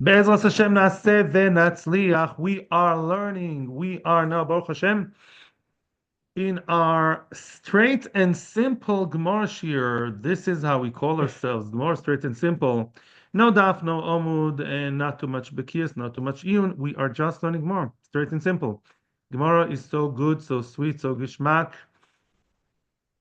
Be'ezras Hashem na'aseh ve'natzliach. We are learning. We are now, Baruch Hashem, in our straight and simple Gemara Shir. This is how we call ourselves. Gemara straight and simple. No daf, no omud, and not too much bekias, not too much iyun. We are just learning Gemara. Straight and simple. Gemara is so good, so sweet, so gishmak.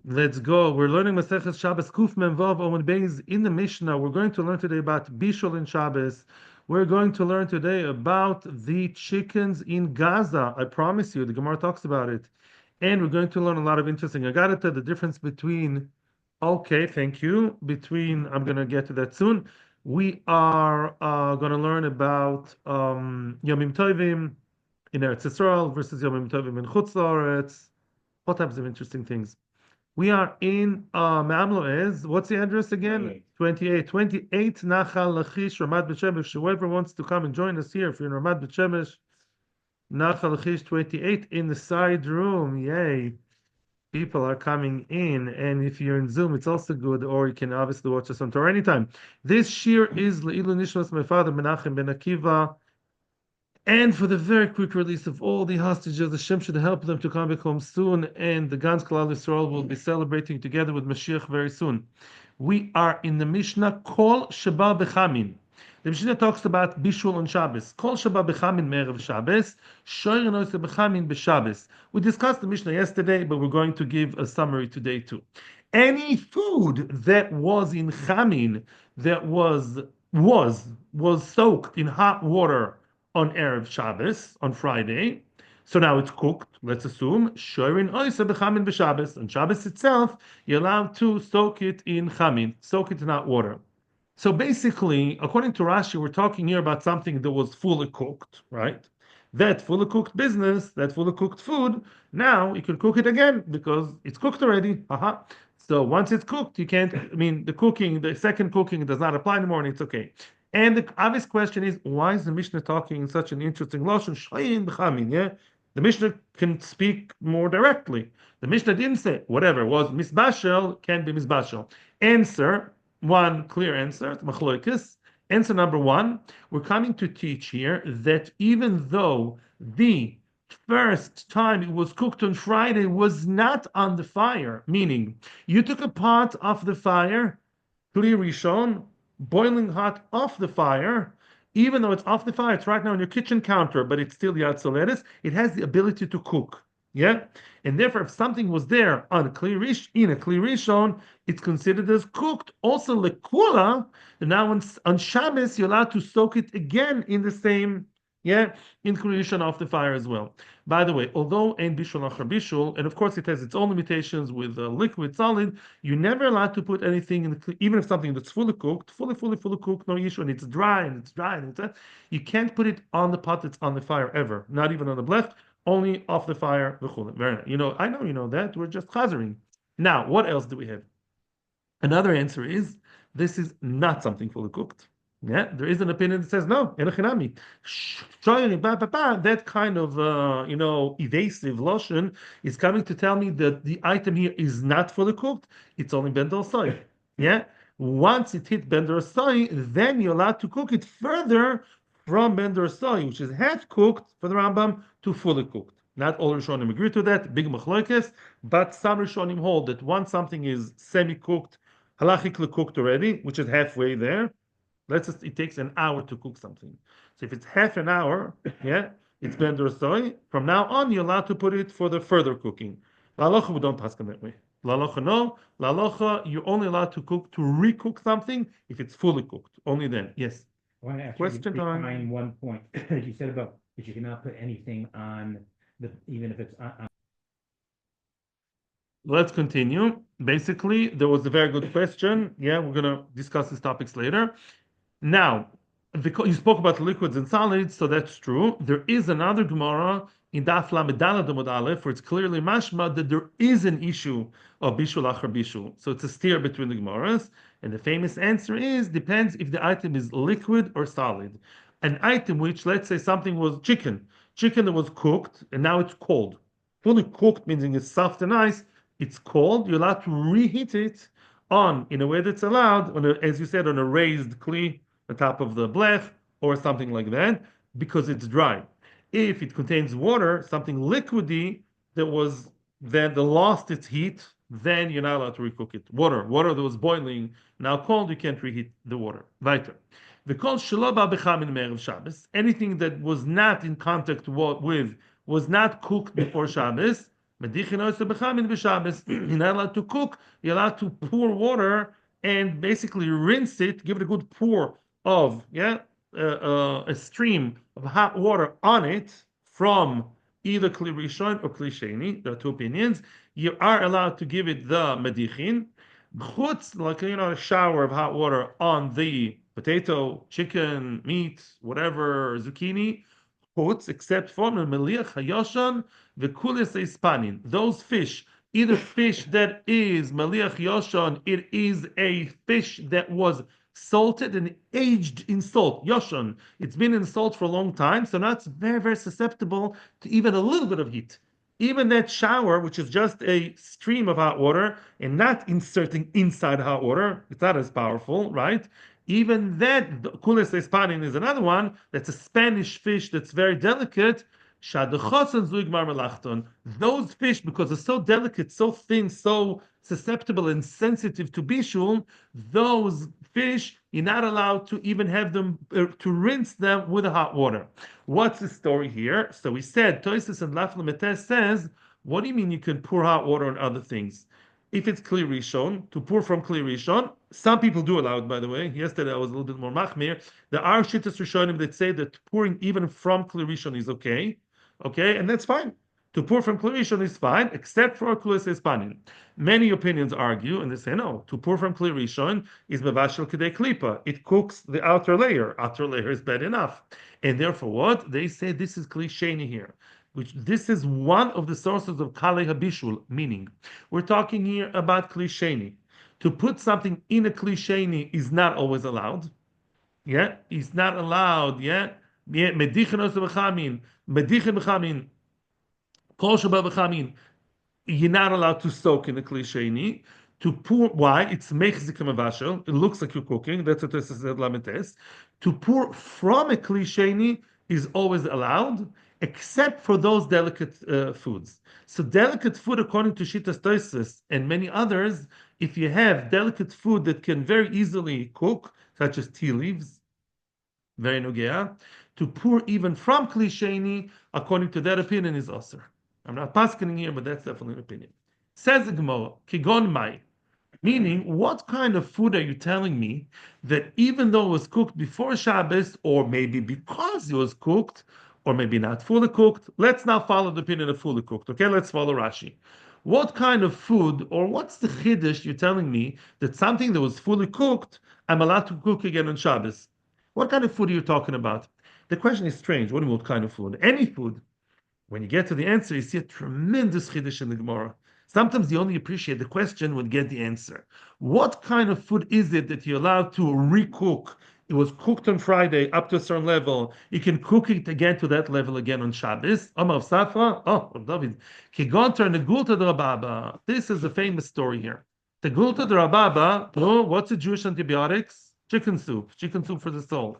Let's go. We're learning Maseches Shabbos Kuf Mem Vav Omid Beis in the Mishnah. We're going to learn today about Bishul in Shabbos. We're going to learn today about the chickens in Gaza. I promise you, the Gemara talks about it. And we're going to learn a lot of interesting. I got to tell the difference between, okay, thank you, I'm going to get to that soon. We are going to learn about Yomim Tovim in Eretz Israel versus Yomim Tovim in Chutz La'aretz. All types of interesting things. We are in Me'am Ez. What's the address again? 28. 28 Nachal Lachish, Ramat B'Shemesh. Whoever wants to come and join us here, if you're in Ramat B'Shemesh, Nachal Lachish 28 in the side room. Yay. People are coming in. And if you're in Zoom, it's also good, or you can obviously watch us on Torah anytime. This shir is Le'ilu Nishmas, my father, Menachem Ben Akiva. And for the very quick release of all the hostages, Hashem should help them to come back home soon. And the Gans Klal Yisrael will be celebrating together with Mashiach very soon. We are in the Mishnah, Kol Sheba Bechamin. The Mishnah talks about Bishul on Shabbos. Kol Sheba Bechamin Me'erev Shabbos, Shoyer Noise Bechamin B'Shabbos. We discussed the Mishnah yesterday, but we're going to give a summary today too. Any food that was in Chamin, that was soaked in hot water on Erev Shabbos, on Friday. So now it's cooked, let's assume. Shorin oisa bechamin b'Shabbos. On Shabbos itself, you're allowed to soak it in chamin, soak it in hot water. So basically, according to Rashi, we're talking here about something that was fully cooked, right? That fully cooked business, that fully cooked food, now you can cook it again because it's cooked already. So once it's cooked, you can't, the second cooking does not apply anymore and it's okay. And the obvious question is, why is the Mishnah talking in such an interesting lashon? Shayin b'chamin, yeah? The Mishnah can speak more directly. The Mishnah didn't say, whatever it was, misbashel can be misbashel. Answer, one clear answer, machloikis. Answer number one, we're coming to teach here that even though the first time it was cooked on Friday was not on the fire, meaning you took a pot off the fire, kli rishon, boiling hot off the fire, even though it's off the fire, it's right now on your kitchen counter, but it's still yad soleres, it has the ability to cook. Yeah? And therefore, if something was there on a kli rishon, it's considered as cooked. Also, lekula, and now on Shabbos, you're allowed to soak it again in the same, in kli rishon off the fire as well. By the way, although ein bishul achar bishul, and of course it has its own limitations with liquid, solid, you're never allowed to put anything in even if something that's fully cooked, fully cooked, no issue, and it's dry, you can't put it on the pot that's on the fire ever, not even on the blech, only off the fire. Very nice. I know you know that. We're just chazering. Now, what else do we have? Another answer is this is not something fully cooked. Yeah, there is an opinion that says no, enochinami. That kind of evasive lotion is coming to tell me that the item here is not fully cooked. It's only ben soy. Yeah, once it hit ben soy, then you're allowed to cook it further from ben soy, which is half cooked for the Rambam, to fully cooked. Not all Rishonim agree to that, big machlokes, but some Rishonim hold that once something is semi-cooked, halachically cooked already, which is halfway there. It takes an hour to cook something. So if it's half an hour, it's ben soy. From now on, you're allowed to put it for the further cooking. La'alocha, we don't pass that way. La'alocha, no. La'alocha, you're only allowed to recook something if it's fully cooked. Only then. Yes. I want to actually Question time. define one point that you said about that you cannot put anything on even if it's on. Let's continue. Basically, there was a very good question. Yeah, we're going to discuss these topics later. Now, you spoke about liquids and solids, so that's true. There is another Gemara in Daf Lamed Daled Amud Aleph where it's clearly mashma that there is an issue of bishul achar bishul. So it's a steer between the Gemaras, and the famous answer is depends if the item is liquid or solid. An item which, let's say, something was chicken that was cooked and now it's cold. Fully cooked meaning it's soft and nice. It's cold. You're allowed to reheat it in a way that's allowed, as you said, on a raised kli, the top of the blech, or something like that because it's dry. If it contains water, something liquidy that was that lost its heat, then you're not allowed to recook it. Water that was boiling, now cold, you can't reheat the water. Weiter. The called shaloba bechamin me'erev Shabbos. Anything that was not in contact with, was not cooked before Shabbos. Medichin also bechamin b'Shabbos. You're not allowed to cook. You're allowed to pour water and basically rinse it, give it a good pour of a stream of hot water on it from either Kli Rishon or Kli Sheni. There are two opinions. You are allowed to give it the medichin. Chutz, like a shower of hot water on the potato, chicken, meat, whatever, zucchini. Chutz, except for meliach hayoshan v'kulis ispanin. Those fish, either fish that is meliach yoshan, it is a fish that was salted and aged in salt. Yoshan, it's been in salt for a long time, so now it's very, very susceptible to even a little bit of heat. Even that shower, which is just a stream of hot water and not inserting inside hot water, it's not as powerful, right? Even that, kulis espadin is another one. That's a Spanish fish that's very delicate. Shadachos and zuig marmelachton. Those fish, because they're so delicate, so thin, so susceptible and sensitive to bishul, those fish, you're not allowed to even have them to rinse them with hot water. What's the story here? So we said Toises and Laflametes says, what do you mean you can pour hot water on other things? If it's Kli Rishon, to pour from Kli Rishon, some people do allow it, by the way. Yesterday I was a little bit more machmir. There are Shittas Rishonim that say that pouring even from Kli Rishon is okay. Okay, and that's fine. To pour from Kli Rishon is fine, except for Kulis Espanin. Many opinions argue, and they say no. To pour from Kli Rishon is Mevashel Kedei Klipa. It cooks the outer layer. Outer layer is bad enough. And therefore what? They say this is Kli Sheni here, which this is one of the sources of Kale Habishul, meaning we're talking here about Kli Sheni. To put something in a Kli Sheni is not always allowed. Yeah, it's not allowed. Yeah, medichin osu b'chamin, medichin b'chamin, kol sheba b'chamin. You're not allowed to soak in the klisheni. To pour, why? It's mechzik mavashel. It looks like you're cooking. That's what this is lamentes. To pour from a klisheni is always allowed, except for those delicate foods. So delicate food, according to Shitas Toises and many others, if you have delicate food that can very easily cook, such as tea leaves, very nogea, to pour even from klisheni, according to that opinion, is usher. I'm not paskening here, but that's definitely an opinion. Says the Gemara, kigon mai, meaning, what kind of food are you telling me that even though it was cooked before Shabbos, or maybe because it was cooked, or maybe not fully cooked? Let's now follow the opinion of fully cooked. Okay, let's follow Rashi. What kind of food, or what's the chiddush you're telling me that something that was fully cooked, I'm allowed to cook again on Shabbos? What kind of food are you talking about? The question is strange. What do you mean, what kind of food? Any food. When you get to the answer, you see a tremendous chiddush in the Gemara. Sometimes you only appreciate the question when you get the answer. What kind of food is it that you're allowed to recook? It was cooked on Friday up to a certain level. You can cook it again to that level again on Shabbos. Amar Safra, David. Kigonter Negulta de Rababa. This is a famous story here. Tegulta de Rababa, oh, what's a Jewish antibiotics? Chicken soup for the soul.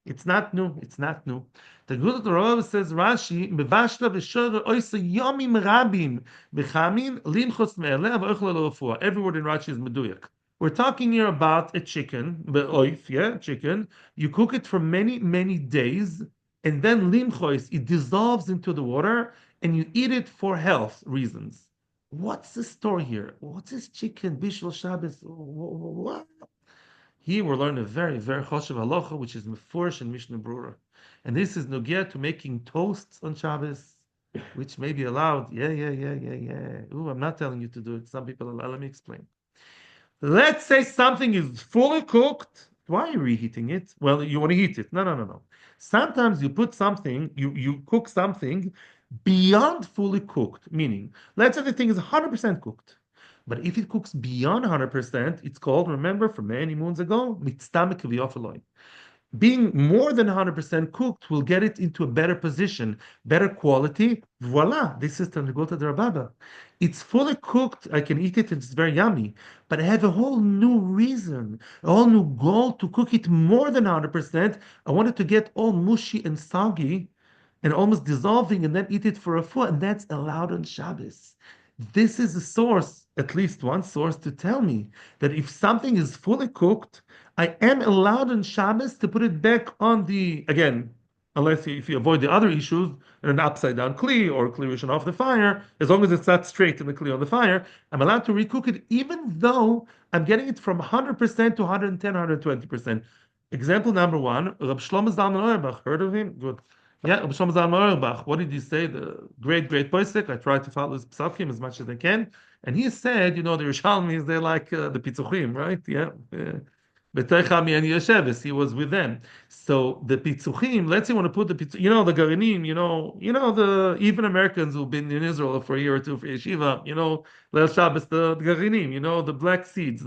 It's not new. It's not new. The good of the Rav says Rashi, "Bevashla v'shor oisa yomim rabim b'chamin limchos me'eleh v'ochla lo." Every word in Rashi is meduyak. We're talking here about a chicken, be'oif, yeah, chicken. You cook it for many, many days, and then limchos, it dissolves into the water, and you eat it for health reasons. What's the story here? What's this chicken? Bishul Shabbos? What? Here we're learning a very, very choshev halacha, which is mefurish and Mishnah Brura. And this is nogia to making toasts on Shabbos, which may be allowed. Yeah. Ooh, I'm not telling you to do it. Some people allow. Let me explain. Let's say something is fully cooked. Why are you reheating it? Well, you want to heat it. No. Sometimes you put something, you cook something beyond fully cooked, meaning, let's say the thing is 100% cooked. But if it cooks beyond 100%, it's called, remember, from many moons ago, mitztamek v'yofeloi. Being more than 100% cooked will get it into a better position, better quality. Voila, this is Tanagota de Rababa. It's fully cooked. I can eat it. It's very yummy. But I have a whole new reason, a whole new goal to cook it more than 100%. I wanted to get all mushy and soggy and almost dissolving and then eat it for a full. And that's allowed on Shabbos. This is a source, at least one source, to tell me that if something is fully cooked, I am allowed on Shabbos to put it back on the, again, unless if you avoid the other issues, an upside down kli or kli rishon off the fire, as long as it's not straight in the kli on the fire, I'm allowed to recook it even though I'm getting it from 100% to 110, 120%. Example number one, Rab Shlomo Zalman Auerbach, heard of him? Good. Yeah, Rab Shlomo Zalman Auerbach, what did he say? The great posek. I try to follow his psakim as much as I can. And he said, the Yerushalmis, they're like the Pitzuchim, right? Yeah. B'teichami and Yesheves, he was with them. So the Pitzuchim, let's say you want to put the Pitzuchim, the Garinim, the even Americans who've been in Israel for a year or two for yeshiva, Leil Shabbos, the Garinim, the black seeds,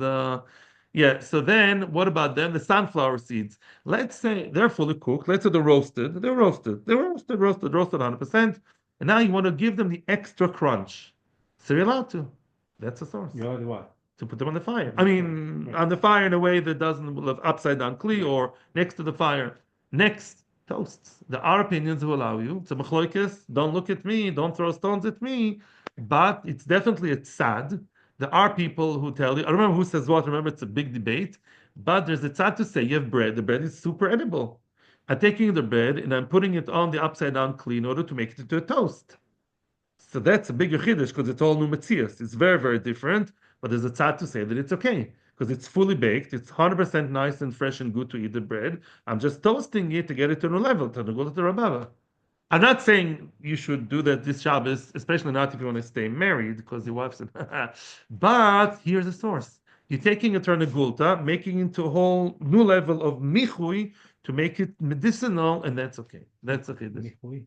yeah. So then, what about them? The sunflower seeds. Let's say they're fully cooked. Let's say they're roasted. Roasted 100%. And now you want to give them the extra crunch. So you're allowed to. That's a source You know what? to put them on the fire. On I the fire. mean, Right. on the fire in a way that doesn't have upside down kli Right. or next to the fire. Next, toasts. There are opinions who allow you. It's a machloikis. Don't look at me. Don't throw stones at me. But it's definitely a tzad. There are people who tell you. I remember who says what. Remember, it's a big debate. But there's a tzad to say you have bread. The bread is super edible. I'm taking the bread and I'm putting it on the upside down kli in order to make it into a toast. So that's a bigger chiddush because it's all new metzias. It's very, very different. But there's a tzad to say that it's okay because it's fully baked. It's 100% nice and fresh and good to eat the bread. I'm just toasting it to get it to a new level, to go to the rabava. I'm not saying you should do that this Shabbos, especially not if you want to stay married because your wife said. But here's the source. You're taking a ternagulta, making it into a whole new level of michui to make it medicinal, and that's okay. That's okay. Michui.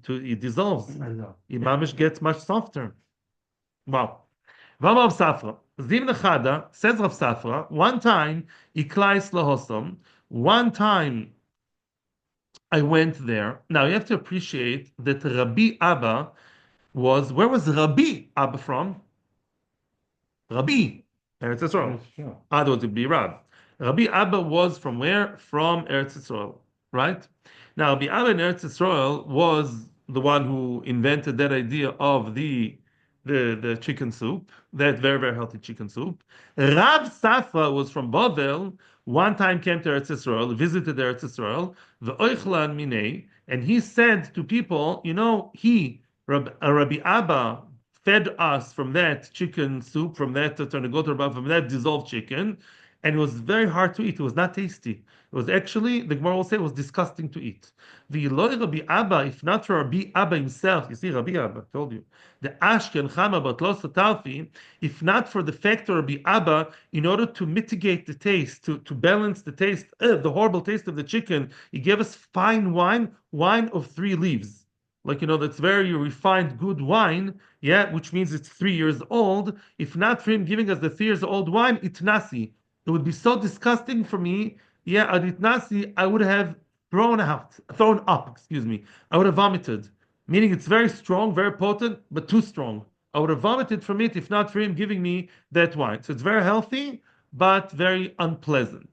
It dissolves. I know. Imamish gets much softer. Wow. Vama Rav Safra. Zim Nechada says Rav Safra. One time, Iklais Lahosom. One time, I went there. Now you have to appreciate that Rabbi Abba was. Where was Rabbi Abba from? Rabbi. Eretz Yisrael. That's true. Ado to be Rab. Rabbi Abba was from where? From Eretz Yisrael, right? Now, Rabbi Abba in Eretz Yisrael was the one who invented that idea of the chicken soup, that very, very healthy chicken soup. Rav Safra was from Bavel, one time came to Eretz Yisrael, visited Eretz Yisrael, the Oichlan Minei, and he said to people, Rabbi Abba, fed us from that chicken soup, from that from that dissolved chicken, and it was very hard to eat. It was not tasty. It was actually, the Gemara will say, it was disgusting to eat. The Eloi Rabbi Abba, if not for Rabbi Abba himself, you see, Rabbi Abba, I told you, the Ashken Chama Batlos Talfi, if not for the factor of Rabbi Abba, in order to mitigate the taste, to balance the taste, the horrible taste of the chicken, he gave us fine wine of 3 leaves. Like, that's very refined, good wine, yeah, which means it's 3 years old. If not for him giving us the 3 years old wine, it's nasi. It would be so disgusting for me. Yeah, at nasi, I would have thrown up, excuse me. I would have vomited. Meaning it's very strong, very potent, but too strong. I would have vomited from it if not for him giving me that wine. So it's very healthy, but very unpleasant.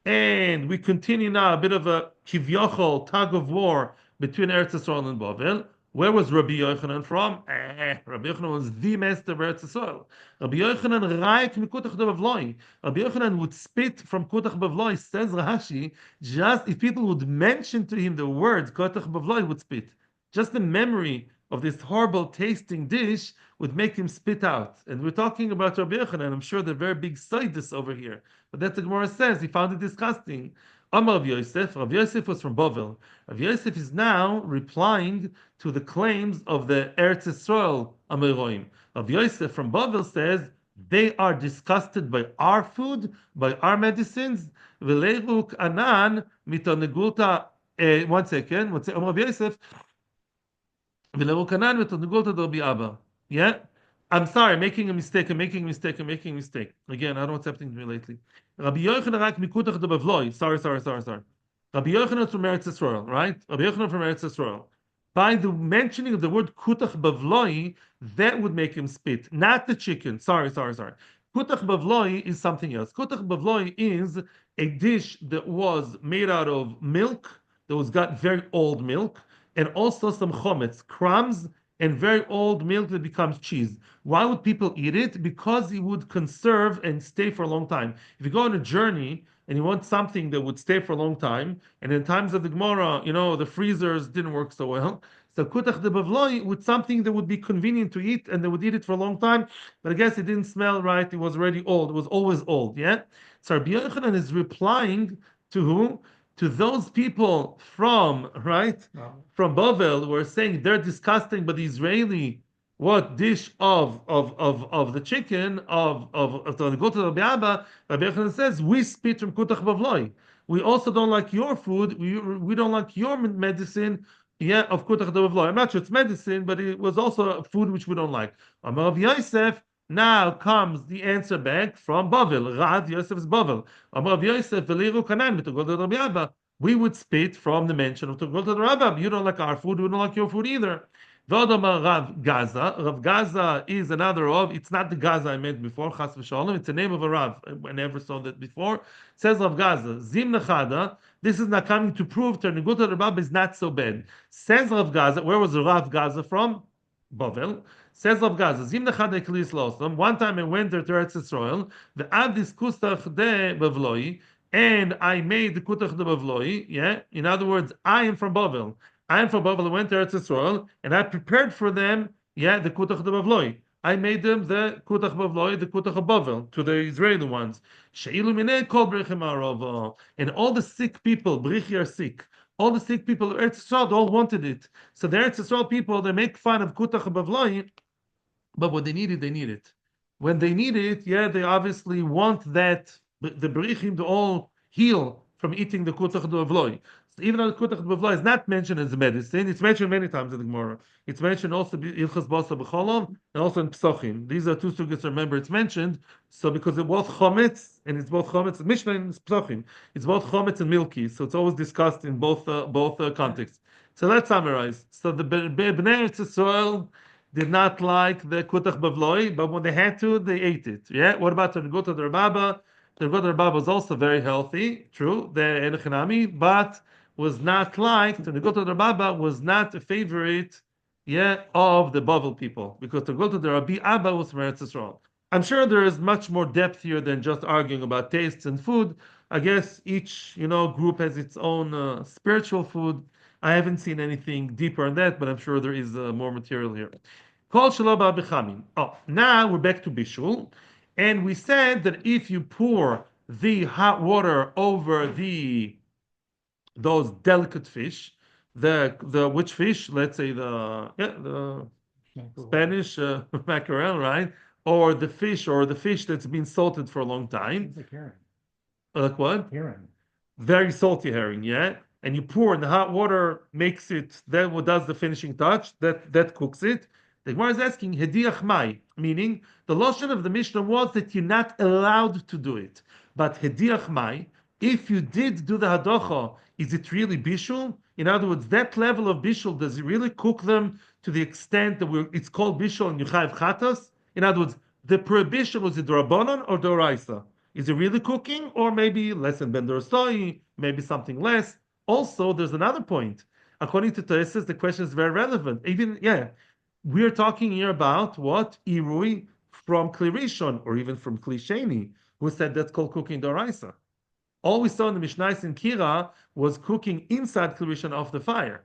And we continue now a bit of a kivyochol tug of war between Eretz Yisrael and Bavel. Where was Rabbi Yochanan from? Rabbi Yochanan was the master of Eretz Yisrael. Rabbi Yochanan raik mikutach bavloi. Rabbi Yochanan would spit from kutach bavloi. Says Rahashi, just if people would mention to him the words kutach bavloi, would spit. Just the memory of this horrible tasting dish would make him spit out. And we're talking about Rabbi Yochanan. I'm sure they're very big sidus over here. But that's what the Gemara says. He found it disgusting. Amar Rav Yosef. Rav Yosef was from Bavel. Rav Yosef is now replying to the claims of the Eretz Yisrael Amoraim. Rav Yosef from Bavel says they are disgusted by our food, by our medicines. V'leiruk anan mitanegulta. One second. Rav Yosef. V'leiruk anan mitanegulta do Abba. Yeah. I'm sorry, I'm making a mistake. Again, I don't know what's happening to me lately. Rabbi Yochanan rak mikutach de bavloi. Sorry. Rabbi Yochanan from Eretz Israel, right? Rabbi Yochanan from Eretz Israel. By the mentioning of the word kutach bavloi, that would make him spit, not the chicken. Sorry. Kutach bavloi is something else. Kutach bavloi is a dish that was made out of milk, that was got very old milk, and also some chometz, crumbs, and very old milk that becomes cheese. Why would people eat it? Because it would conserve and stay for a long time. If you go on a journey and you want something that would stay for a long time, and in times of the Gemara, the freezers didn't work so well. So kutach de bavloi with something that would be convenient to eat, and they would eat it for a long time. But I guess it didn't smell right. It was already old. It was always old. Yeah. So Rabbi Yochanan is replying to who? To those people from right from Bavel who are saying they're disgusting, but the Israeli what dish of the chicken of the go to the Rabbi Yochanan says we spit from kutach bavloi. We also don't like your food. We don't like your medicine. Yeah, of kutach bavloi. I'm not sure it's medicine, but it was also food which we don't like. Amar Rav Yosef. Now comes the answer back from Bavel. Rad Yosef's Bavel. Amar Rav Yosef v'liru kanan to go to the Rabbi. We would spit from the mention of to go to the Rabbi. You don't like our food. We don't like your food either. V'odamar Rav Gaza. Rav Gaza is another Rav. It's not the Gaza I meant before. Chas v'shalom. It's the name of a Rav. I never saw that before. Says Rav Gaza. Zim nechada. This is not coming to prove Terniguta Rabab is not so bad. Says Rav Gaza. Where was the Rav Gaza from? Bavel. Says Rav Gaza. Zim nechada eklis losam. One time I went there to Eretz Israel. The adis kustach de bavloi. And I made the kutach de bavloi. Yeah. In other words, I am from Bavel. I am from Bavel. I went to Eretz Israel, and I prepared for them, yeah, the kutach de bavloi. I made them the kutach bavloi, the kutach of Bavel, to the Israeli ones. She'ilu minei kol brechem arava. And all the sick people, brichi are sick. All the sick people of Eretz Israel all wanted it. So the Eretz Israel people, they make fun of kutach bavloi, but when they need it, they need it. When they need it, yeah, they obviously want that the berichim to all heal from eating the kutach d'avloi. So even though the kutach d'avloi is not mentioned as a medicine, it's mentioned many times in the Gemara. It's mentioned also in Ilchas Basa B'Cholom and also in Psochim. These are two sugyas. Remember, it's mentioned. So because it's both chometz and it's both chometz, Mishnah and Psochim. It's both chometz and milky. So it's always discussed in both contexts. So let's summarize. So the Bnei Eretz Yisrael did not like the kutach bavloi, but when they had to, they ate it. Yeah. What about the Gota der Baba? The Gota der Baba was also very healthy, true, the Enochanami, but was not liked. The Gota der Baba was not a favorite, yeah, of the Bavel people because the Gota der Rabbi Abba was from Eretz Yisrael. I'm sure there is much more depth here than just arguing about tastes and food. I guess each group has its own spiritual food. I haven't seen anything deeper on that, but I'm sure there is more material here. Kol shelo ba b'chamin. Oh, now we're back to bishul, and we said that if you pour the hot water over those delicate fish, the which fish? Let's say the Spanish mackerel, right? Or the fish that's been salted for a long time. It's like herring. Like what? Herring. Very salty herring, yeah. And you pour, and the hot water makes it. That what does the finishing touch. That cooks it. The Gemara is asking hediach mai, meaning the lotion of the Mishnah was that you're not allowed to do it. But hediach mai, if you did do the hadocha, is it really bishul? In other words, that level of bishul, does it really cook them to the extent that it's called bishul and yuchayev chatas? In other words, the prohibition was it drabanan or doraisa? Is it really cooking, or maybe less than ben dorasoi, maybe something less? Also, there's another point. According to Tosis, the question is very relevant. Even we're talking here about what irui from klirishon or even from klisheni, who said that's called cooking doraisa. All we saw in the Mishnais in Kira was cooking inside klirishon off the fire.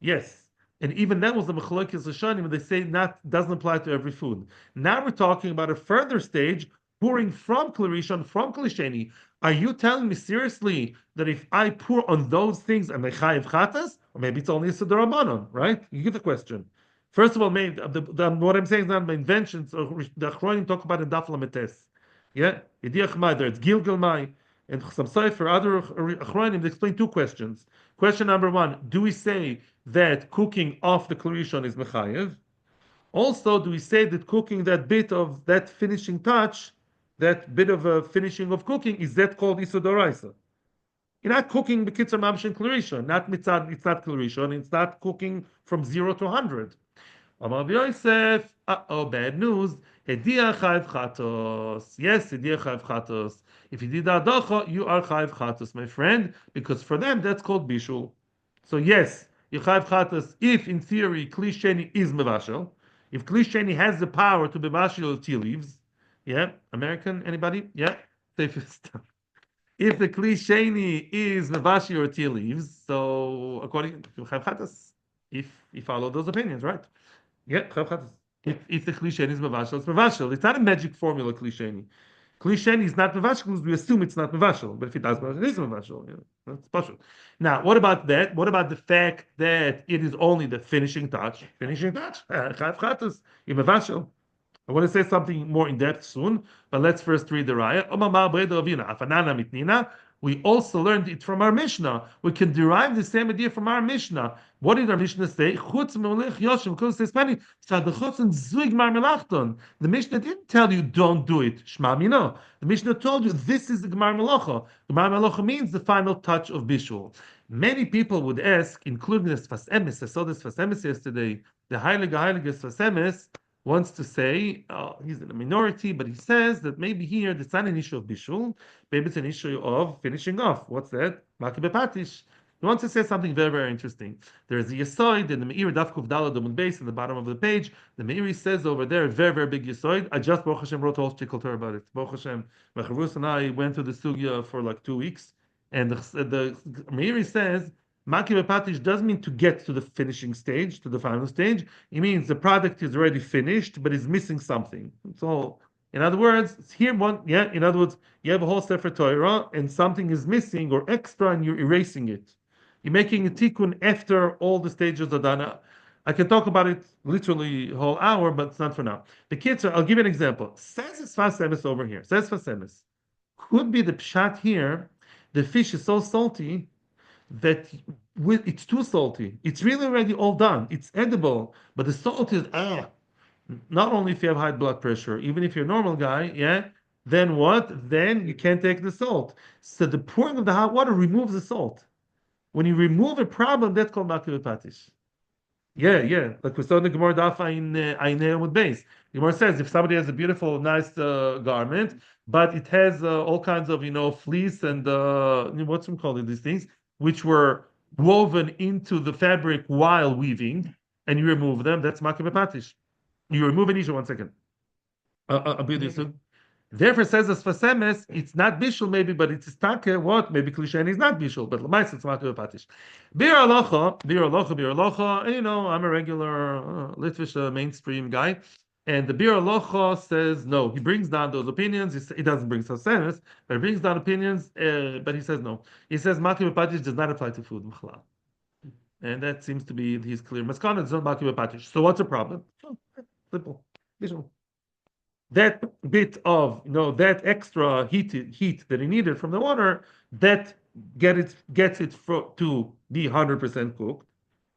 Yes. And even that was the Mechalokes Rishonim, and they say not doesn't apply to every food. Now we're talking about a further stage, pouring from klirishon, from klisheni. Are you telling me seriously that if I pour on those things and they chayiv chatas, or maybe it's only a sederabanon, right? You get the question. First of all, maybe what I'm saying is not my inventions. The Achronim talk about in Daf Lametes. Yeah, Yediach Mai, it's Gilgal Mai, and some Sefer, other Achronim, they explain two questions. Question number one: do we say that cooking off the klirishon is mechayev? Also, do we say that cooking that bit of that finishing touch, that bit of a finishing of cooking, is that called isodoraisa? You're not cooking b'kitzur mamish in Clarishon, not mitzad, it's not Clarishon, it's not cooking from 0 to 100. Amar Rabbi Yosef, oh, bad news. Hediah chayv chatos. Yes, hediah chayv chatos. If you did adacha, you are chayv chatos, my friend, because for them that's called bishul. So yes, you chayv chatos if in theory kli sheni is mevashel. If kli sheni has the power to mevashel tea leaves, yeah, American, anybody? Yeah, safest. If the kli sheni is mevashi or tea leaves, so according to chayv chatos, if you follow those opinions, right? Yeah, Chav. If the klisheni is mevashel, it's mevashel. It's not a magic formula, klisheni. Klisheni is not mevashel because we assume it's not mevashel. But if it does mevashel, it is mevashel. Yeah, that's special. Now, what about that? What about the fact that it is only the finishing touch? Finishing touch. Chav chatas. You mevashel. I want to say something more in depth soon, but let's first read the raya. We also learned it from our Mishnah. We can derive the same idea from our Mishnah. What did our Mishnah say? The Mishnah didn't tell you don't do it. The Mishnah told you this is the Gemar Melacha. Gemar Melacha means the final touch of Bishul. Many people would ask, including the Sfas Emes, I saw this Sfas Emes yesterday, the Heilige Sfas Emes, wants to say, he's in a minority, but he says that maybe here it's not an issue of bishul, maybe it's an issue of finishing off. What's that? Maki bepatish. He wants to say something very, very interesting. There is a yesoid in the Meir Daf Kuf Dalad Amud Beis in the bottom of the page. The Meiri says over there, a very, very big yesoid. I just, Baruch Hashem, wrote a whole shtickle about it. Baruch Hashem, Mechavus and I went to the sugya for like 2 weeks, and the Meiri says, Maki bepatish doesn't mean to get to the finishing stage, to the final stage. It means the product is already finished, but is missing something. So, in other words, here one, yeah. In other words, you have a whole Sefer Torah, and something is missing or extra, and you're erasing it. You're making a tikkun after all the stages are done. I can talk about it literally a whole hour, but it's not for now. The kids, I'll give you an example. Says Sfas Emes over here. Says Sfas Emes. Could be the pshat here. The fish is so salty that it's too salty. It's really already all done. It's edible, but the salt is not only if you have high blood pressure, even if you're a normal guy, yeah, then what? Then you can't take the salt. So the pouring of the hot water removes the salt. When you remove a problem, that's called makir patish. Yeah, yeah. Like we saw in the Gemara Daf Ayin with base. The Gemara says if somebody has a beautiful, nice garment, but it has all kinds of fleece and what's we call it these things, which were woven into the fabric while weaving, and you remove them, that's makir patish. You remove an issue. 1 second. I'll be this soon. Therefore, says as fasemes, it's not bishul maybe, but it's istake. What? Maybe klisheni is not bishul, but l'mais it's makir patish. Bir alocha, bir alocha, bir alocha. I'm a regular Litvish mainstream guy, and the bir alocha says no. He brings down those opinions. He doesn't bring fasemes, but he brings down opinions. But he says no. He says makir patish does not apply to food. And that seems to be his clear maskana. It's not makir patish. So what's the problem? Simple. Bishul. That bit of that extra heat that he needed from the water, that gets it to be 100% cooked,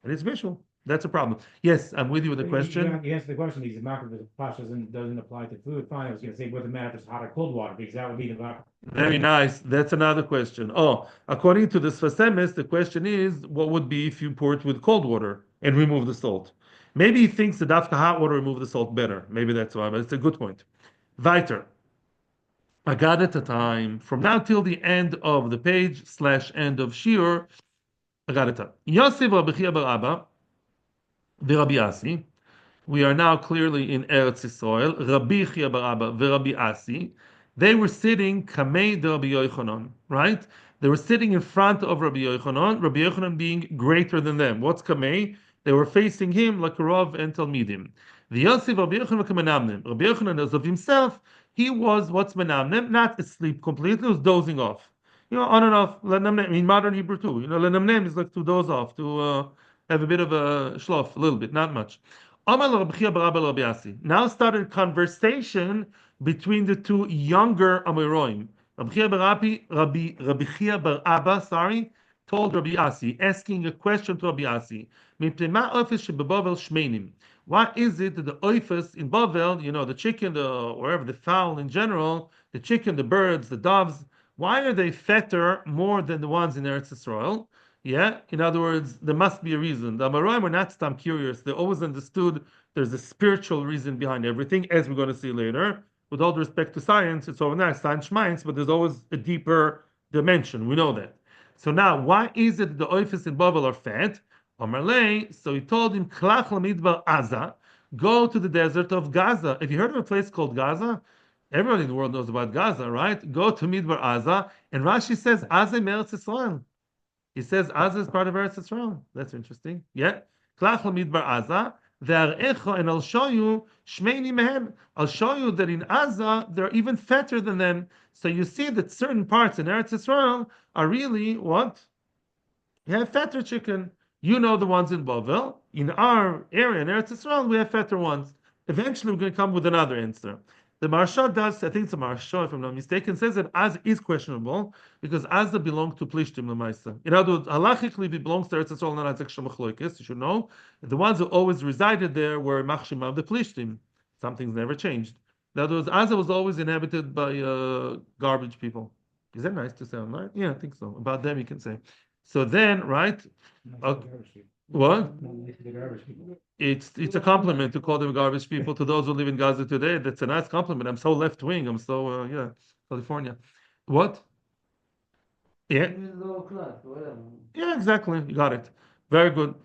and it's visual. That's a problem. Yes, I'm with you with the question. You answered the question. These market pash doesn't apply to food. Fine. I was going to say whether it matters hot or cold water because that would be the Very nice. That's another question. Oh, according to the Sfasemis, the question is, what would be if you pour it with cold water and remove the salt? Maybe he thinks the dafka hot water remove the salt better. Maybe that's why, but it's a good point. Weiter. I got at a time from now till the end of the page / end of shiur. I got it. Yosef Rabbi Chia bar Abba, the Rabbi Asi. We are now clearly in Eretz Israel. Rabbi Chia bar Abba, the Rabbi Asi. They were sitting kamei de Rabbi Yochanan, right? They were sitting in front of Rabbi Yochanan being greater than them. What's kamei? They were facing him like Rav and Talmidim. The Yosef Rabbi Yochanan kamenamnim. Rabbi Yochanan, as of himself, he was what's menamnim, not asleep completely, he was dozing off. On and off. In modern Hebrew too. Lenamnem is like to doze off, to have a bit of a shlof, a little bit, not much. Now started conversation between the two younger Amoraim. Rabbi Chia bar Abba, told Rabbi Asi, asking a question to Rabbi Asi. Why is it that the oifus in Bavel, the chicken, wherever, the fowl in general, the chicken, the birds, the doves, Why are they fatter more than the ones in Eretz Israel? Yeah, in other words, there must be a reason. The Amoraim were not stam curious. They always understood there's a spiritual reason behind everything, as we're going to see later. With all respect to science, it's over nice, science schmeins, but there's always a deeper dimension. We know that. So now, why is it the oifis in Bavel are fat? Omerlei, so he told him, Klach lamidbar Aza, go to the desert of Gaza. Have you heard of a place called Gaza? Everybody in the world knows about Gaza, right? Go to Midbar Aza, and Rashi says Aza Eretz Israel. He says Aza is part of Eretz Israel. That's interesting. Yeah. Klach Midbar Aza, ve'arecha, and I'll show you Shmeini mehem. I'll show you that in Aza they're even fatter than them. So you see that certain parts in Eretz Israel are really what? You have fatter chicken. You know the ones in Bavel. In our area in Eretz Israel, we have fatter ones. Eventually, we're going to come with another answer. The Marsha does, I think it's a Marsha, if I'm not mistaken, says that Az is questionable because Azza belonged to Plishtim Lamaisa. In other words, halachically, it belongs to Eretz Israel, not Azek Shemachloikis. You should know. The ones who always resided there were Machshim of the Plishtim. Something's never changed. In other words, Azza was always inhabited by garbage people. Is that nice to sound, right? Yeah, I think so. About them, you can say. So then, right? Okay. What? It's a compliment to call them garbage people to those who live in Gaza today. That's a nice compliment. I'm so left wing. I'm so yeah, California. What? Yeah. Yeah, exactly. You got it. Very good.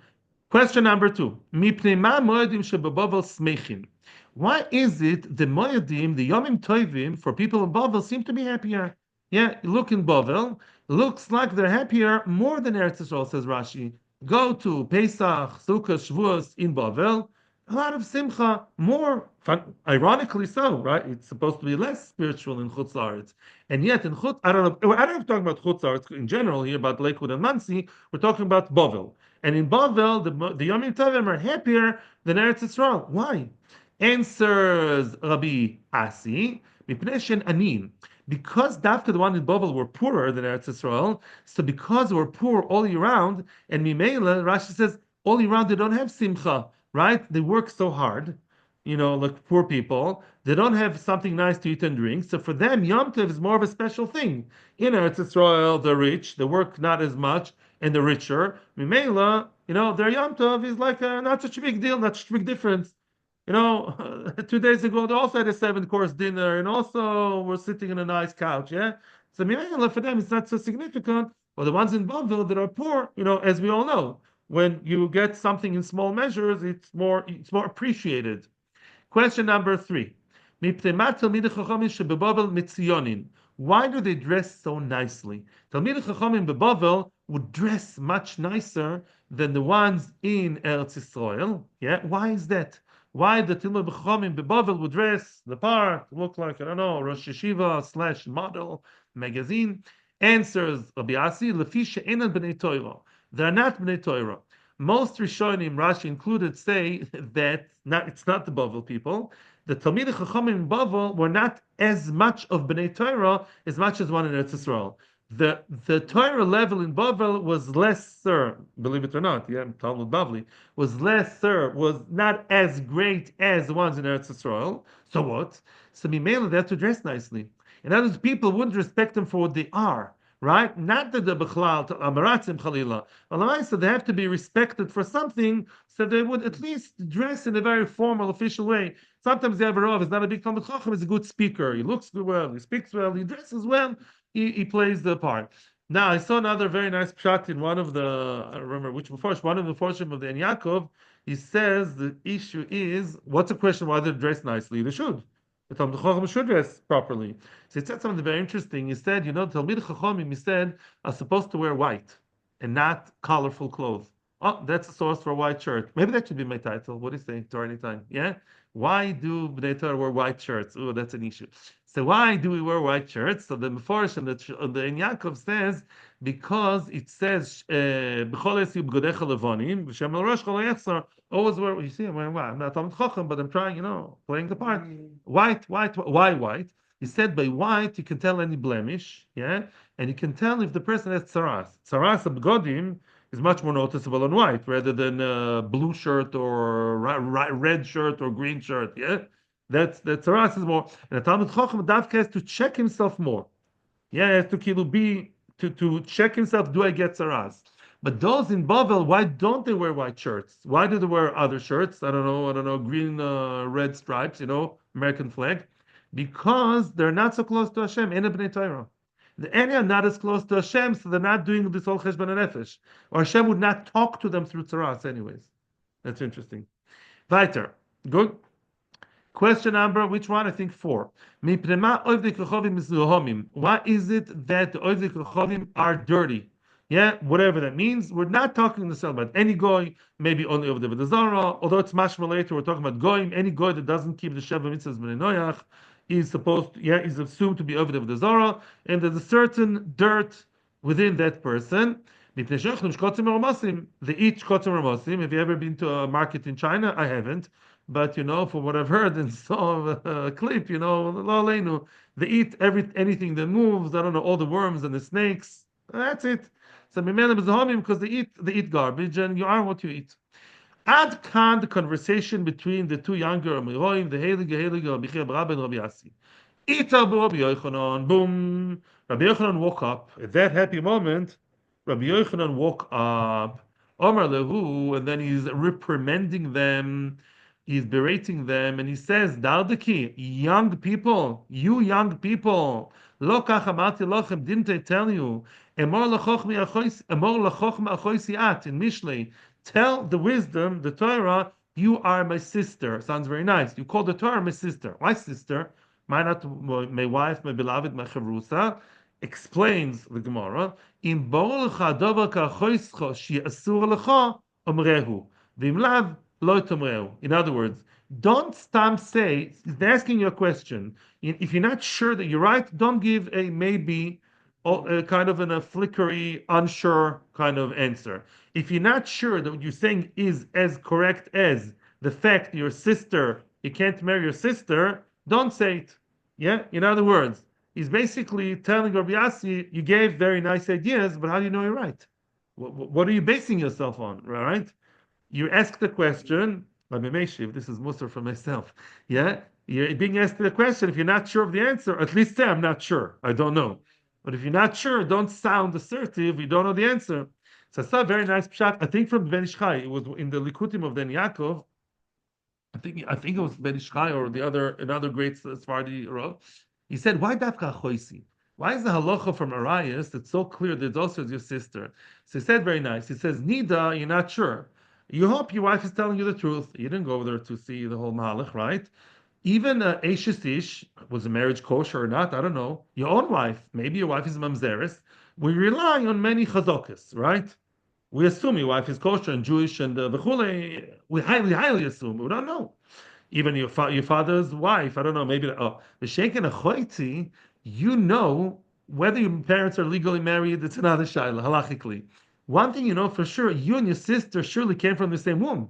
Question number 2. Mipnei ma moedim shebebavel smechin. Why is it the moedim, the yomim tovim for people in Bavel seem to be happier? Yeah, look in Bavel. Looks like they're happier more than Eretz Yisrael, says Rashi. Go to Pesach, Sukkot, Shavuos in Bavel. A lot of simcha, more ironically so, right? It's supposed to be less spiritual in Chutz La'aretz, and yet in Chutz, I don't know. I don't know if we're talking about Chutz La'aretz in general here about Lakewood and Monsey. We're talking about Bavel, and in Bavel, the Yomim Tovim are happier than Eretz Yisrael. Why? Answers Rabbi Asi, Mipnei Shen Anin. Because Dafka, the one in Bavel, were poorer than Eretz Yisrael, so because they were poor all year round, and Mimela, Rashi says, all year round they don't have simcha, right? They work so hard, like poor people. They don't have something nice to eat and drink. So for them, Yom Tov is more of a special thing. In Eretz Yisrael, they're rich, they work not as much, and they're richer. Mimela, their Yom Tov is like not such a big deal, not such a big difference. 2 days ago they also had a 7-course dinner, and also we're sitting on a nice couch. Yeah, so for them it's not so significant. But the ones in Bonneville that are poor, as we all know, when you get something in small measures, it's more appreciated. Question number 3. Why do they dress so nicely? Talmidei Chachamim beBavel would dress much nicer than the ones in Eretz Israel. Yeah, why is that? Why the Talmidei Chachamim beBavel would dress the part, look like, I don't know, Rosh Yeshiva / model magazine? Answers Rabbi Asi, Lefi she'enan b'nei Torah. They're not b'nei Torah. Most Rishonim, Rashi included, say that it's not the Bavel people. The Talmidei Chachamim in Bavel were not as much of Bnei Torah as much as one in Eretz Yisrael. The Torah level in Bavel was lesser, believe it or not. Yeah, Talmud Bavli was lesser, was not as great as the ones in Eretz Yisrael. So what? So Mimela, they have to dress nicely. In other words, people wouldn't respect them for what they are. Right? Not that the Bechlal Amaratzim Chalila. So they have to be respected for something, so they would at least dress in a very formal, official way. Sometimes the Avarov is not a big Talmud Chacham, he's a good speaker. He looks well, he speaks well, he dresses well, he plays the part. Now, I saw another very nice pshat in one of the, I don't remember which before, one of the Forshim of the En Yaakov. He says the issue is, what's the question why they dress nicely? They should. The Talmud Chacham should dress properly. So he said something very interesting. He said, Talmid Chachamim, he said, are supposed to wear white and not colorful clothes. Oh, that's a source for a white shirt. Maybe that should be my title. What do you say? Torah anytime. Yeah? Why do Bnei Torah wear white shirts? Oh, that's an issue. So why do we wear white shirts? So the Meforish and the En Yaakov says, because it says, always wear, you see, I'm wearing white. I'm not Talmud Chacham, but I'm trying, playing the part. White. Why white? He said by white you can tell any blemish, yeah, and you can tell if the person has tsaras. Tsaras abgodim is much more noticeable on white rather than blue shirt or red shirt or green shirt. Yeah, that tsaras is more. And the Talmud Chacham Davka has to check himself more. Yeah, he has to kilu be to check himself. Do I get saras? But those in Bavel, why don't they wear white shirts? Why do they wear other shirts? I don't know. I don't know. Green, red stripes. American flag, because they're not so close to Hashem. Ena b'nei Torah. The Eni are not as close to Hashem, so they're not doing this whole cheshbon nefesh. Or Hashem would not talk to them through tzaras, anyways. That's interesting. Weiter. Good. Question number, which one? I think four. Why is it that the oivdei kochovim are dirty? Yeah, whatever that means. We're not talking necessarily about any goy, maybe only over the Zara. Although it's mashma later, we're talking about goyim. Any goy that doesn't keep the Sheva mitzvahs b'nei Noach is is assumed to be over the Zara, and there's a certain dirt within that person. They eat shkotzim ramosim. Have you ever been to a market in China? I haven't. But from what I've heard and saw a clip, lo aleinu, they eat anything that moves. I don't know, all the worms and the snakes. That's it. So because they eat garbage, and you are what you eat. Ad kan the conversation between the two younger Amiroim, the Heilige Rabbi Chia Bar Abba and Rabbi Yassi. Ita Rabbi Yochanan, boom. Rabbi Yochanan woke up. At that happy moment, Rabbi Yochanan woke up. Omar Lehu, and then he's reprimanding them. He's berating them, and he says, Dardaki, young people, you young people, lo kach amarti lochem, didn't I tell you? Emor lachochma achoisiat, in Mishlei, tell the wisdom, the Torah, you are my sister. Sounds very nice. You call the Torah my sister. Why sister? My not my wife, my beloved, my chavrusa. Explains the Gemara. In bo'olcha davar ka'achoischo she'asur lecha omrehu. V'im lav lo tomreu. In other words, don't stamp say. He's asking you a question. If you're not sure that you're right, don't give a maybe, or a kind of a flickery, unsure kind of answer. If you're not sure that what you're saying is as correct as the fact your sister, you can't marry your sister, don't say it. Yeah? In other words, he's basically telling Rabbi Yassi, you gave very nice ideas, but how do you know you're right? What are you basing yourself on, right? You ask the question, Rabbi Meshiv, this is Musar for myself. Yeah? You're being asked the question, if you're not sure of the answer, at least say, I'm not sure. I don't know. But if you're not sure, don't sound assertive. You don't know the answer. So I saw a very nice pshat. I think from Ben Ish Chai. It was in the Likutim of Ben Yaakov. I think it was Ben Ish Chai or another great Sephardi Rav. He said, "Why dafka choisi? Why is the halacha from Arias that's so clear that it's also your sister?" So he said, very nice. He says, "Nida, you're not sure. You hope your wife is telling you the truth. You didn't go over there to see the whole mahalach, right? Even Eishes Ish, was a marriage kosher or not? I don't know. Your own wife, maybe your wife is mamzeres. We rely on many chazokas, right? We assume your wife is kosher and Jewish and v'chule. We highly, highly assume. We don't know. Even your father's wife, I don't know. Maybe the sheikh and a choiti, whether your parents are legally married. It's another shaila halachically. One thing you know for sure, you and your sister surely came from the same womb.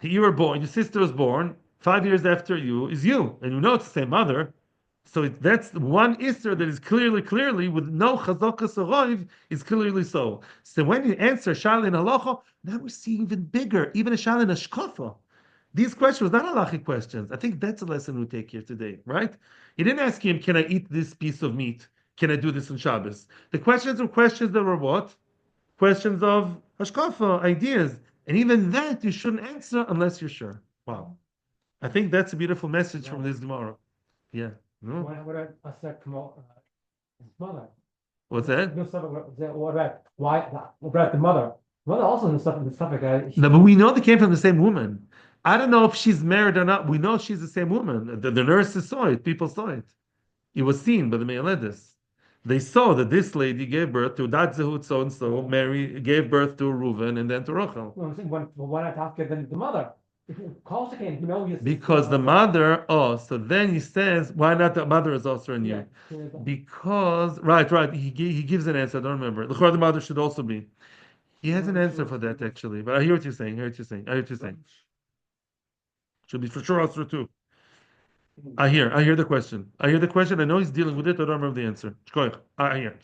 You were born, your sister was born 5 years after you, is you, and you know it's the same mother. So that's one Isser that is clearly, with no chazaka soroiv, is clearly so. So when you answer Shal in halacha, now we see even bigger, even a Shal in hashkafa. These questions were not halachic questions. I think that's a lesson we take here today, right? He didn't ask him, can I eat this piece of meat? Can I do this on Shabbos? The questions were questions that were what? Questions of hashkafa, ideas. And even that you shouldn't answer unless you're sure. Wow. I think that's a beautiful message from this Gemara. Yeah. No? His mother. What's that? What about the mother? Mother also knows stuff like that. No, but we know they came from the same woman. I don't know if she's married or not. We know she's the same woman. The nurses saw it. People saw it. It was seen by the Me'aledis. They saw that this lady gave birth to that Zehut so and so. Mary gave birth to Reuven and then to Rachel. Well, I'm saying, why not ask the mother? If calls again, Because the mother, so then he says, why not the mother is also in you? Because, right, he gives an answer, I don't remember. The mother should also be. He has an answer for that, actually, but I hear what you're saying, Should be for sure also too. I hear the question. I know he's dealing with it, I don't remember the answer. I hear.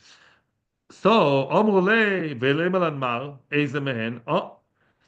So,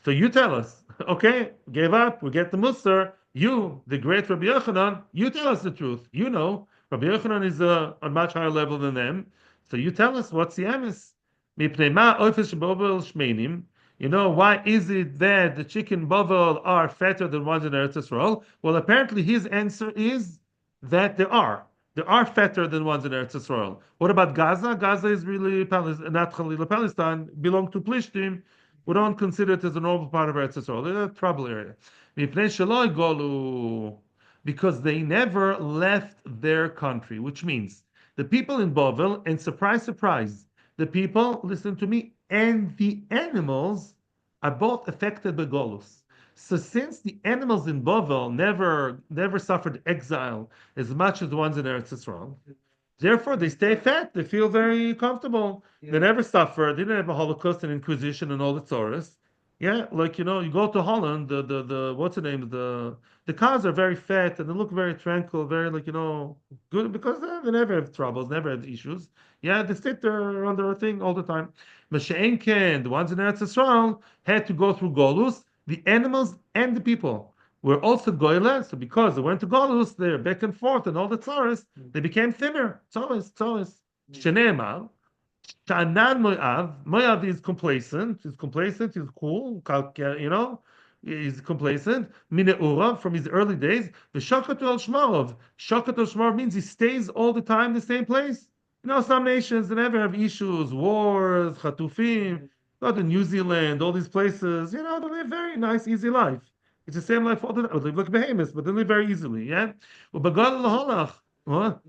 so you tell us, okay, gave up, we get the Musar. You, the great Rabbi Yochanan, you tell us the truth. You know, Rabbi Yochanan is a much higher level than them. So you tell us what's the emes? Mipnei ma oifes shebovel shmeinim. You know, why is it that the chicken bovel are fatter than ones in Eretz Yisrael? Well, apparently his answer is that there are. There are fatter than ones in Eretz Yisrael. What about Gaza? Gaza is really not Khalila Palestine, belong to Plishtim. We don't consider it as a normal part of Eretz Yisrael. It's a trouble area. Mipnei sheloi golu, because they never left their country, which means the people in Bavel, and surprise, surprise, the people, listen to me, and the animals are both affected by Golus. So since the animals in Bavel never suffered exile as much as the ones in Eretz Yisrael, therefore, they stay fat. They feel very comfortable. They never suffer. They didn't have a Holocaust and Inquisition and all the Taurus. Yeah, like you go to Holland, the what's the name? The cows are very fat and they look very tranquil, very good because they never have troubles, never have issues. Yeah, they sit there on their thing all the time. Masha'enken, the ones in Eretz Yisrael, had to go through Golus, the animals and the people were also goyle, so because they went to Golus, they're back and forth and all the tzaras, they became thinner. Tzaras. Sheneemar, Sha'anan Moav. Moav is complacent. He's complacent. He's cool. He's complacent. Mine'ura from his early days. V'shakatu al Shmarov. Shakatu al Shmarov means he stays all the time in the same place. Some nations they never have issues, wars, chatufim. Go to New Zealand, all these places. They live very nice, easy life. It's the same life all the time. They live like behemoths, but they live very easily. Yeah. U'bagal laholach. What?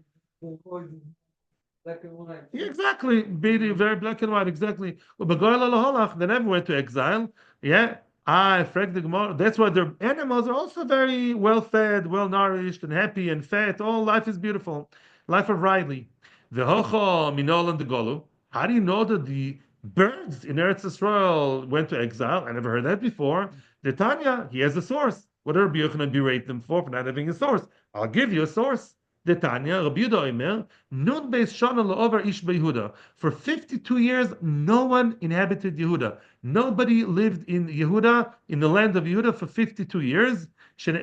Black and white. Yeah, exactly. Very black and white, exactly. Well, Begoyle Laholach, they never went to exile. Yeah. Frag the Gemara. That's why their animals are also very well fed, well nourished, and happy and fat. All life is beautiful. Life of Riley. The Hocho Minol and the Golu. How do you know that the birds in Eretz Israel went to exile? I never heard that before. The Tanya, he has a source. What are Rabbi Yochanan berate them for not having a source? I'll give you a source. The Tanya, Rabbi Yehuda Omer, Nun Beis Shana La'over Ish Beyehuda. For 52 years, no one inhabited Yehuda. Nobody lived in Yehuda, in the land of Yehuda, for 52 years.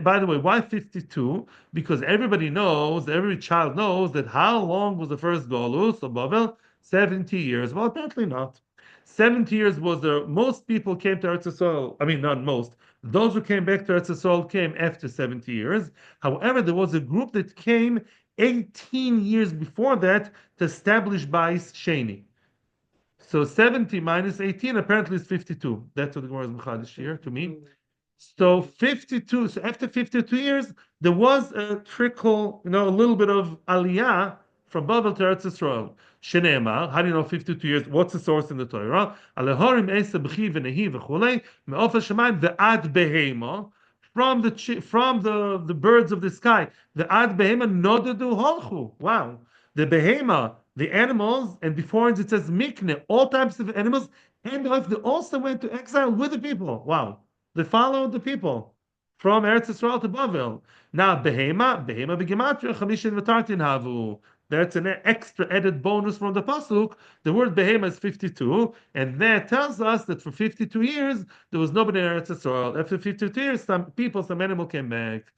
By the way, why 52? Because everybody knows, every child knows that how long was the first Golus of Bavel? 70 years. Well, apparently not. 70 years was the most people came to Eretz Yisrael. I mean, not most. Those who came back to Eretz Yisrael came after 70 years. However, there was a group that came 18 years before that to establish Bais Sheni. So 70 minus 18 apparently is 52. That's what the Gemara is Mechadish here to me. So 52. So after 52 years, there was a trickle, a little bit of aliyah from Bavel to Eretz Yisrael. Sheneemar, how do you know 52 years? What's the source in the Torah? Alehorim eisa b'chi v'nehi v'chulei me'ofer shemayim ve'ad behema, from the birds of the sky. The ad behema nodadu holchu. Wow. The behema, the animals, and before it says mikne, all types of animals, and they also went to exile with the people. Wow. They followed the people from Eretz Yisrael to Bavel. Now, behema b'gematria chamishin v'tartin havu. That's an extra added bonus from the pasuk. The word behema is 52, and that tells us that for 52 years there was nobody in Eretz Yisrael. After 52 years, some animal came back.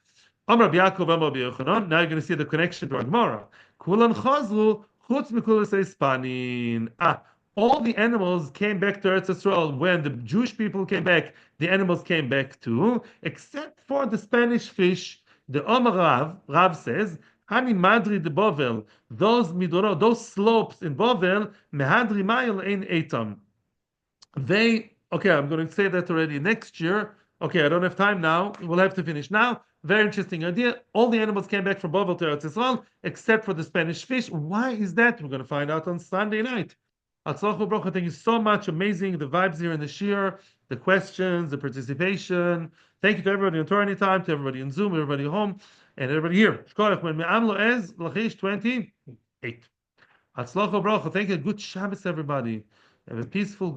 Amar Yaakov, Amar Yochanan. Now you're going to see the connection to our Gemara. Kulan chazru chutz mikulas espanin. All the animals came back to Eretz Yisrael when the Jewish people came back. The animals came back too, except for the Spanish fish. The Omar Rav says, Hani Madri de Bovel, those slopes in Bovel, Mehadri Mayel ein Etam. I'm going to say that already next year. Okay, I don't have time now. We'll have to finish now. Very interesting idea. All the animals came back from Bovel to Eretz Yisrael, except for the Spanish fish. Why is that? We're going to find out on Sunday night. Atzlachu Baruch, thank you so much. Amazing. The vibes here in the shir, the questions, the participation. Thank you to everybody on Torah Anytime, to everybody in Zoom, everybody home, and everybody here. Shkoyach, when me'am lo ez, lachish 28. Atzlachu Baruch, thank you. Good Shabbos, everybody. Have a peaceful